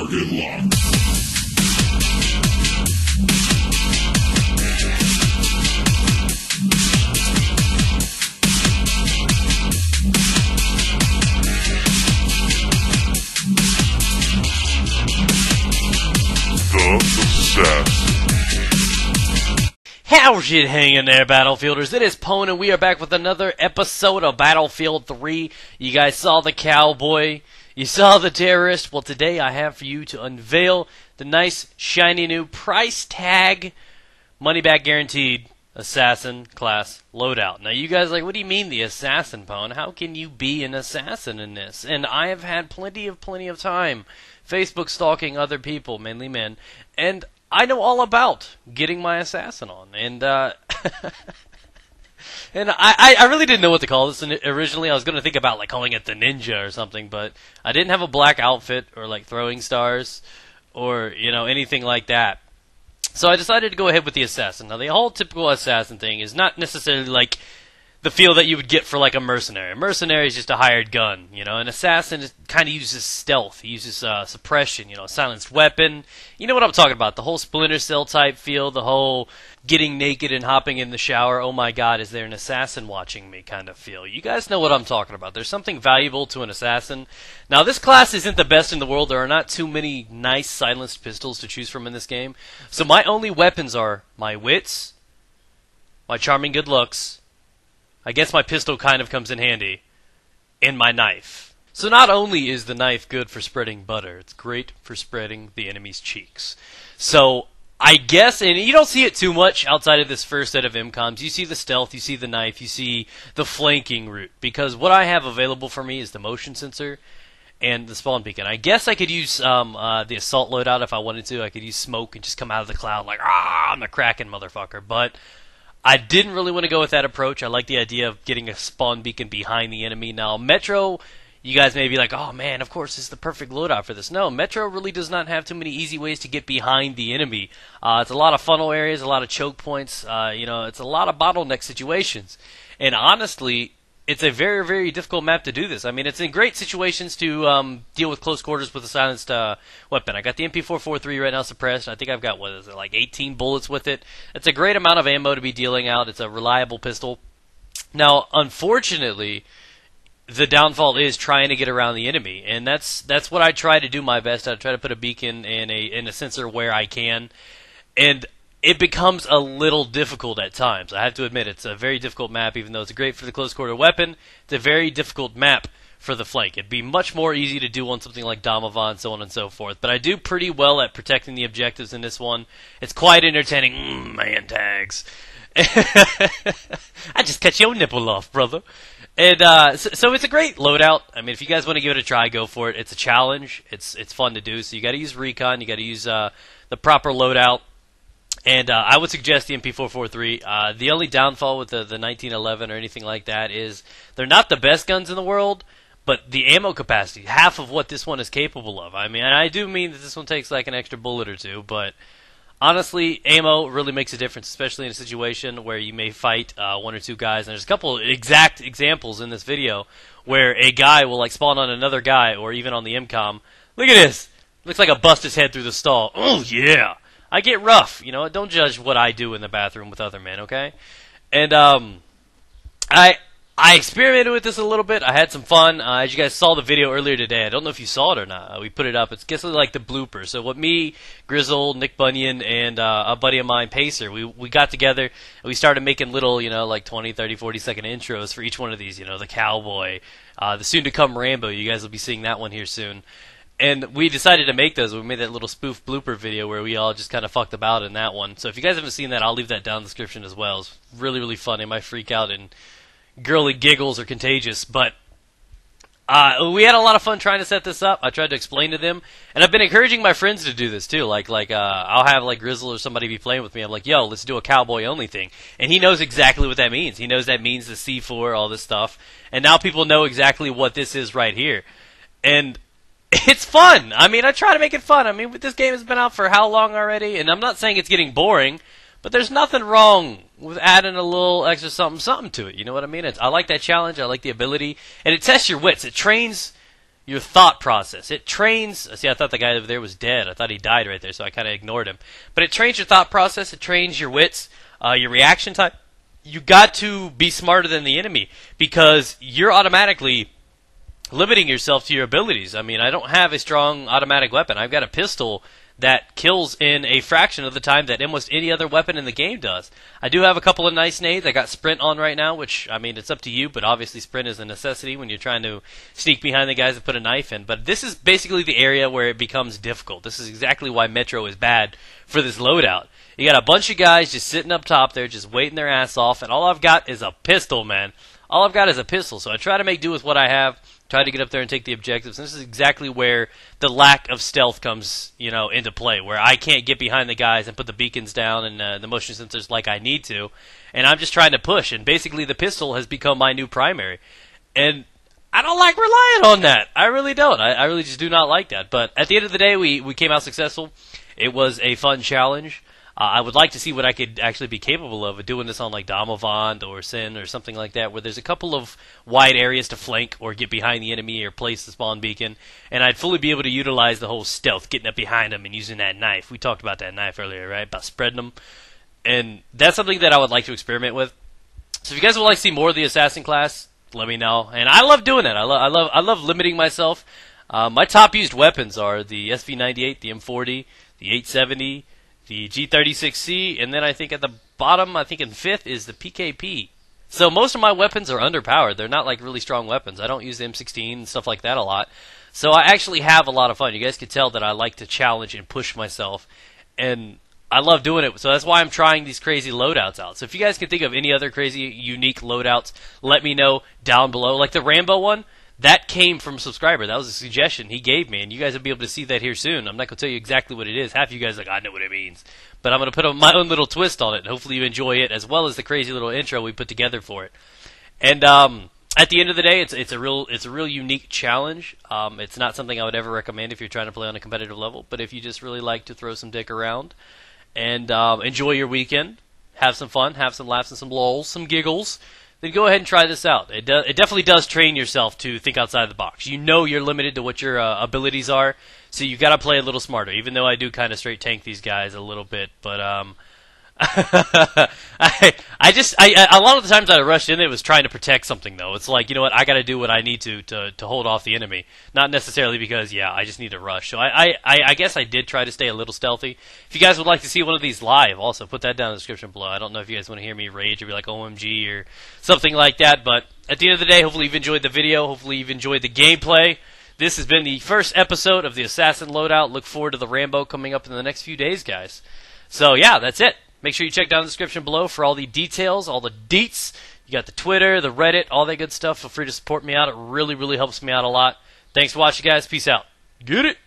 Target locked. How's it hanging there, Battlefielders? It is Pwn, and we are back with another episode of Battlefield 3. You guys saw the cowboy, you saw the terrorist. Well, today I have for you to unveil the nice, shiny new price tag, money back guaranteed assassin class loadout. Now, you guys are like, what do you mean the assassin, Pwn? How can you be an assassin in this? And I have had plenty of time Facebook stalking other people, mainly men, and I know all about getting my assassin on, and and I really didn't know what to call this originally. I was going to think about like calling it the ninja or something, but I didn't have a black outfit or like throwing stars or anything like that. So I decided to go ahead with the assassin. Now the whole typical assassin thing is not necessarily like the feel that you would get for like a mercenary. A mercenary is just a hired gun, An assassin kind of uses stealth. He uses suppression, silenced weapon. You know what I'm talking about? The whole Splinter Cell type feel, the whole getting naked and hopping in the shower. Oh my God, is there an assassin watching me kind of feel? You guys know what I'm talking about. There's something valuable to an assassin. Now this class isn't the best in the world. There are not too many nice silenced pistols to choose from in this game. So my only weapons are my wits, my charming good looks. I guess my pistol kind of comes in handy, and my knife. So not only is the knife good for spreading butter, it's great for spreading the enemy's cheeks. So I guess, and you don't see it too much outside of this first set of MCOMs. You see the stealth, you see the knife, you see the flanking route. Because what I have available for me is the motion sensor and the spawn beacon. I guess I could use the assault loadout if I wanted to. I could use smoke and just come out of the cloud like, I'm a Kraken motherfucker. But I didn't really want to go with that approach. I like the idea of getting a spawn beacon behind the enemy. Now, Metro, you guys may be like, oh man, of course, this is the perfect loadout for this. No, Metro really does not have too many easy ways to get behind the enemy. It's a lot of funnel areas, a lot of choke points. It's a lot of bottleneck situations. And honestly, it's a very difficult map to do this. I mean, it's in great situations to deal with close quarters with a silenced weapon. I got the MP443 right now suppressed. I think I've got, like 18 bullets with it. It's a great amount of ammo to be dealing out. It's a reliable pistol. Now, unfortunately, the downfall is trying to get around the enemy, and that's what I try to do my best. I try to put a beacon and a sensor where I can, and it becomes a little difficult at times. I have to admit, it's a very difficult map, even though it's great for the close quarter weapon. It's a very difficult map for the flank. It'd be much more easy to do on something like Domovan, so on and so forth. But I do pretty well at protecting the objectives in this one. It's quite entertaining. Man tags. I just cut your nipple off, brother. And so it's a great loadout. I mean, if you guys want to give it a try, go for it. It's a challenge. It's fun to do. So you got to use recon. You got to use the proper loadout. And I would suggest the MP443. The only downfall with the 1911 or anything like that is they're not the best guns in the world, but the ammo capacity, half of what this one is capable of. I mean, and I do mean that this one takes like an extra bullet or two, but honestly, ammo really makes a difference, especially in a situation where you may fight one or two guys. And there's a couple exact examples in this video where a guy will like spawn on another guy, or even on the MCOM. Look at this. Looks like I bust his head through the stall. Oh, yeah. I get rough, don't judge what I do in the bathroom with other men, okay? And I experimented with this a little bit. I had some fun. As you guys saw the video earlier today, I don't know if you saw it or not. We put it up. It's basically like the blooper. So what me, Grizzle, Nick Bunyan, and a buddy of mine, Pacer, we got together and we started making little, like 20, 30, 40-second intros for each one of these. The cowboy, the soon-to-come Rambo. You guys will be seeing that one here soon. And we decided to make those. We made that little spoof blooper video where we all just kind of fucked about in that one. So if you guys haven't seen that, I'll leave that down in the description as well. It's really funny. My freak out and girly giggles are contagious. But we had a lot of fun trying to set this up. I tried to explain to them. And I've been encouraging my friends to do this too. I'll have like Grizzle or somebody be playing with me. I'm like, yo, let's do a cowboy only thing. And he knows exactly what that means. He knows that means the C4, all this stuff. And now people know exactly what this is right here. And it's fun. I mean, I try to make it fun. I mean, this game has been out for how long already? And I'm not saying it's getting boring, but there's nothing wrong with adding a little extra something to it. You know what I mean? I like that challenge. I like the ability. And it tests your wits. It trains your thought process. It trains. See, I thought the guy over there was dead. I thought he died right there, so I kind of ignored him. But it trains your thought process. It trains your wits, your reaction time. You got to be smarter than the enemy because you're automatically limiting yourself to your abilities. I mean, I don't have a strong automatic weapon. I've got a pistol that kills in a fraction of the time that almost any other weapon in the game does. I do have a couple of nice nades. I got sprint on right now, which, I mean, it's up to you, but obviously sprint is a necessity when you're trying to sneak behind the guys and put a knife in. But this is basically the area where it becomes difficult. This is exactly why Metro is bad for this loadout. You got a bunch of guys just sitting up top there, just waiting their ass off, and all I've got is a pistol, man. All I've got is a pistol, so I try to make do with what I have, try to get up there and take the objectives. And this is exactly where the lack of stealth comes, into play, where I can't get behind the guys and put the beacons down and the motion sensors like I need to, and I'm just trying to push. And basically, the pistol has become my new primary, and I don't like relying on that. I really don't. I really just do not like that. But at the end of the day, we came out successful. It was a fun challenge. I would like to see what I could actually be capable of doing this on like Damavand or Sin or something like that, where there's a couple of wide areas to flank or get behind the enemy or place the spawn beacon, and I'd fully be able to utilize the whole stealth, getting up behind them and using that knife. We talked about that knife earlier, right? About spreading them, and that's something that I would like to experiment with. So if you guys would like to see more of the assassin class, let me know. And I love doing that. I love limiting myself. My top used weapons are the SV98, the M40, the 870. The G36C, and then I think at the bottom, I think in 5th, is the PKP. So most of my weapons are underpowered. They're not like really strong weapons. I don't use the M16 and stuff like that a lot. So I actually have a lot of fun. You guys can tell that I like to challenge and push myself, and I love doing it. So that's why I'm trying these crazy loadouts out. So if you guys can think of any other crazy, unique loadouts, let me know down below. Like the Rambo one. That came from a subscriber. That was a suggestion he gave me, and you guys will be able to see that here soon. I'm not going to tell you exactly what it is. Half of you guys are like, I know what it means. But I'm going to put my own little twist on it, and hopefully you enjoy it, as well as the crazy little intro we put together for it. And at the end of the day, it's a real unique challenge. It's not something I would ever recommend if you're trying to play on a competitive level, but if you just really like to throw some dick around and enjoy your weekend, have some fun, have some laughs and some lulls, some giggles, then go ahead and try this out. It definitely does train yourself to think outside the box. You know you're limited to what your abilities are, so you've got to play a little smarter, even though I do kind of straight tank these guys a little bit. But a lot of the times I rushed in, it was trying to protect something, though. It's like, you know what, I got to do what I need to hold off the enemy. Not necessarily because, yeah, I just need to rush. So I guess I did try to stay a little stealthy. If you guys would like to see one of these live, also put that down in the description below. I don't know if you guys want to hear me rage or be like OMG or something like that, but at the end of the day, hopefully you've enjoyed the video. Hopefully you've enjoyed the gameplay. This has been the first episode of the Assassin Loadout. Look forward to the Rambo coming up in the next few days, guys. So, yeah, that's it. Make sure you check down the description below for all the details, all the deets. You got the Twitter, the Reddit, all that good stuff. Feel free to support me out. It really, really helps me out a lot. Thanks for watching, guys. Peace out. Get it?